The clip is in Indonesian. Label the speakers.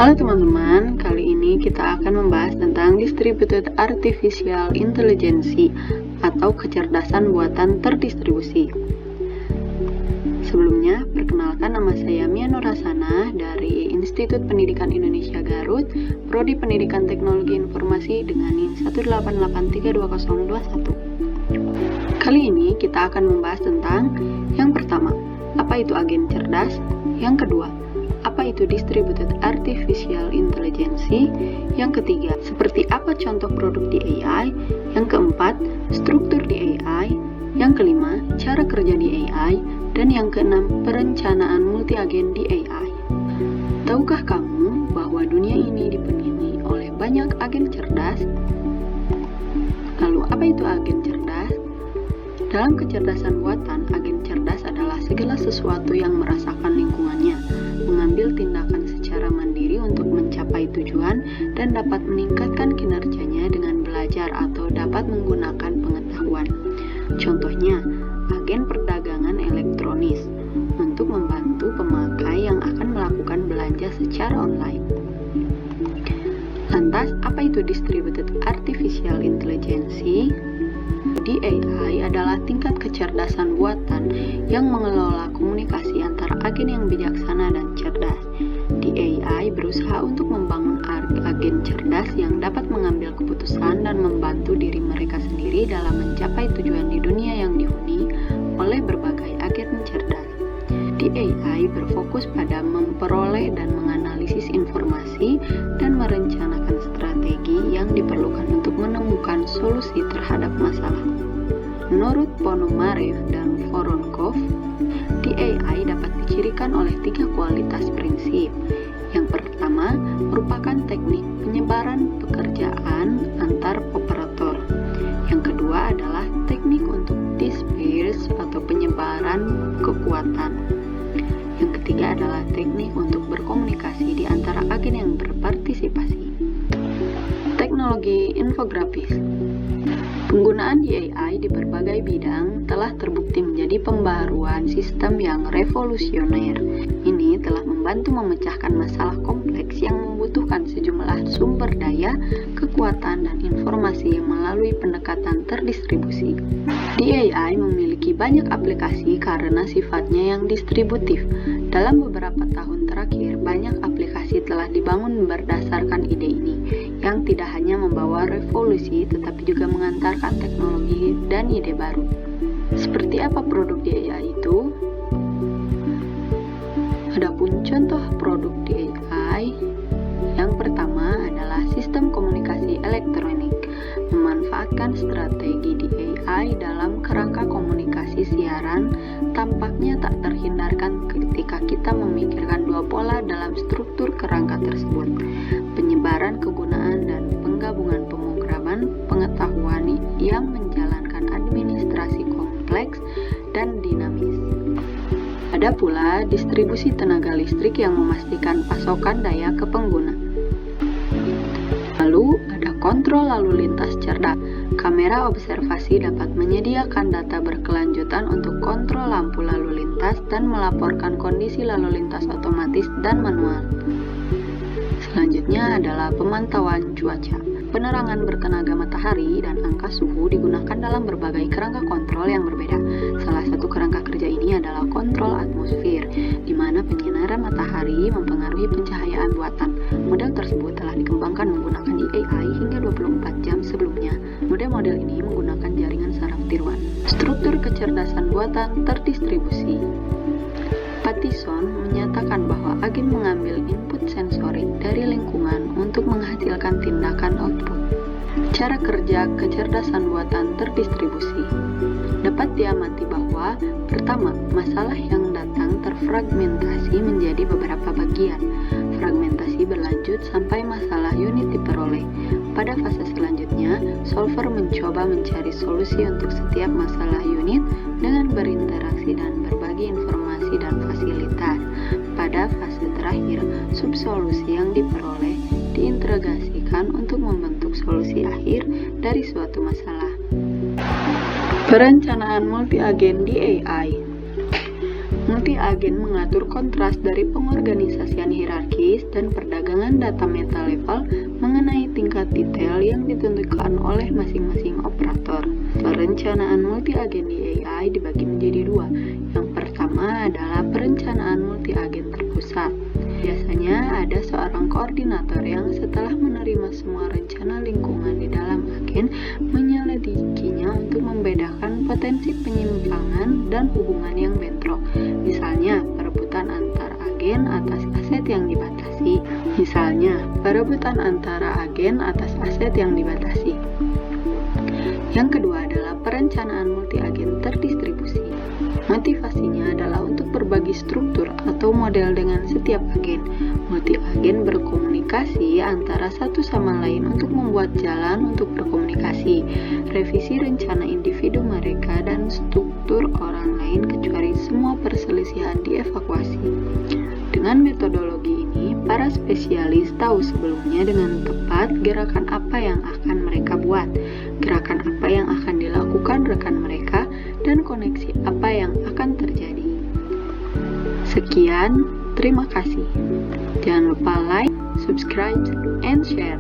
Speaker 1: Halo teman-teman, kali ini kita akan membahas tentang Distributed Artificial Intelligence atau kecerdasan buatan terdistribusi. Sebelumnya, perkenalkan nama saya Mia Nurasana dari Institut Pendidikan Indonesia Garut, Prodi Pendidikan Teknologi Informasi dengan NIM 188322021. Kali ini kita akan membahas tentang yang pertama, apa itu agen cerdas? Yang kedua, apa itu Distributed Artificial Intelligence? Yang ketiga, seperti apa contoh produk di AI? Yang keempat, struktur di AI. Yang kelima, cara kerja di AI. Dan yang keenam, perencanaan multi-agen di AI. Tahukah kamu bahwa dunia ini dipenuhi oleh banyak agen cerdas? Lalu, apa itu agen cerdas? Dalam kecerdasan buatan, agen cerdas adalah segala sesuatu yang merasakan lingkungannya, mengambil tindakan secara mandiri untuk mencapai tujuan, dan dapat meningkatkan kinerjanya dengan belajar atau dapat menggunakan pengetahuan. Contohnya, agen perdagangan elektronis untuk membantu pemakai yang akan melakukan belanja secara online. Lantas, apa itu Distributed Artificial Intelligence? AI adalah tingkat kecerdasan buatan yang mengelola komunikasi antara agen yang bijaksana dan cerdas. AI berusaha untuk membangun agen cerdas yang dapat mengambil keputusan dan membantu diri mereka sendiri dalam mencapai tujuan di dunia yang dihuni oleh berbagai agen cerdas. AI berfokus pada memperoleh dan menganalisis informasi dan merencanakan strategi yang diperlukan untuk menemukan solusi terhadap masalah. Menurut Ponomarev dan Voronkov, AI dapat dicirikan oleh 3 kualitas prinsip. Yang pertama, merupakan teknik penyebaran pekerjaan antar operator. Yang kedua adalah teknik untuk disperse atau penyebaran kekuatan. Yang ketiga adalah teknik untuk berkomunikasi di antara agen yang berpartisipasi. Teknologi infografis. Penggunaan AI di berbagai bidang telah terbukti menjadi pembaruan sistem yang revolusioner. Ini telah membantu memecahkan masalah kompleks yang membutuhkan sejumlah sumber daya, kekuatan, dan informasi melalui pendekatan terdistribusi. AI memiliki banyak aplikasi karena sifatnya yang distributif. Dalam beberapa tahun terakhir, banyak aplikasi telah dibangun berdasarkan ide ini, yang tidak hanya membawa revolusi, tetapi juga mengantarkan teknologi dan ide baru. Seperti apa produk di AI itu? Adapun contoh produk di AI, yang pertama adalah sistem komunikasi elektronik, memanfaatkan strategi di AI dalam kerangka komunikasi siaran. Tampaknya tak terhindarkan ketika kita memikirkan dua pola dalam struktur kerangka tersebut: penyebaran kegunaan dan penggabungan pemrograman pengetahuan yang menjalankan administrasi kompleks dan dinamis. Ada pula distribusi tenaga listrik yang memastikan pasokan daya ke pengguna. Lalu ada kontrol lalu lintas cerdas. Kamera observasi dapat menyediakan data berkelanjutan untuk kontrol lampu lalu lintas dan melaporkan kondisi lalu lintas otomatis dan manual. Selanjutnya adalah pemantauan cuaca. Penerangan bertenaga matahari dan angka suhu digunakan dalam berbagai kerangka kontrol yang berbeda. Salah satu kerangka kerja ini adalah kontrol atmosfer, di mana penyinaran matahari mempengaruhi pencahayaan buatan. Model tersebut telah dikembangkan menggunakan AI hingga 24 jam sebelumnya. Model-model ini menggunakan jaringan saraf tiruan. Struktur kecerdasan buatan terdistribusi. Pattison menyatakan bahwa agen mengambil input sensorik dari lingkungan untuk menghasilkan tindakan output. Cara kerja kecerdasan buatan terdistribusi. Dapat diamati bahwa, pertama, masalah yang datang terfragmentasi menjadi beberapa bagian. Fragmentasi berlanjut sampai masalah unit diperoleh. Pada fase selanjutnya, solver mencoba mencari solusi untuk setiap masalah unit dengan berinteraksi dan berbagi informasi dan fasilitas. Pada fase terakhir, subsolusi yang diperoleh diintegrasikan untuk membentuk solusi akhir dari suatu masalah. Perencanaan multi-agen di AI. Multi-agen mengatur kontras dari pengorganisasian hierarkis dan perdagangan data meta level mengenai tingkat detail yang ditentukan oleh masing-masing operator. Perencanaan multi-agen di AI dibagi menjadi dua. Yang pertama adalah perencanaan multi-agen terpusat. Biasanya ada seorang koordinator yang setelah menerima semua rencana lingkungan di dalam agen, menyelidikinya untuk membedakan potensi penyimpangan dan hubungan yang bentrok. Misalnya, perebutan antar agen atas aset yang dibatasi. Yang kedua adalah perencanaan multi-agen terdistribusi. Motivasinya adalah untuk berbagi struktur atau model dengan setiap agen. Multi-agen berkomunikasi antara satu sama lain untuk membuat jalan untuk berkomunikasi, revisi rencana individu mereka, dan struktur orang lain kecuali semua perselisihan dievakuasi. Dengan metodologi ini, para spesialis tahu sebelumnya dengan tepat gerakan apa yang akan mereka buat, gerakan apa yang akan dilakukan rekan mereka, dan koneksi apa yang akan terjadi. Sekian, terima kasih. Jangan lupa like, subscribe, and share.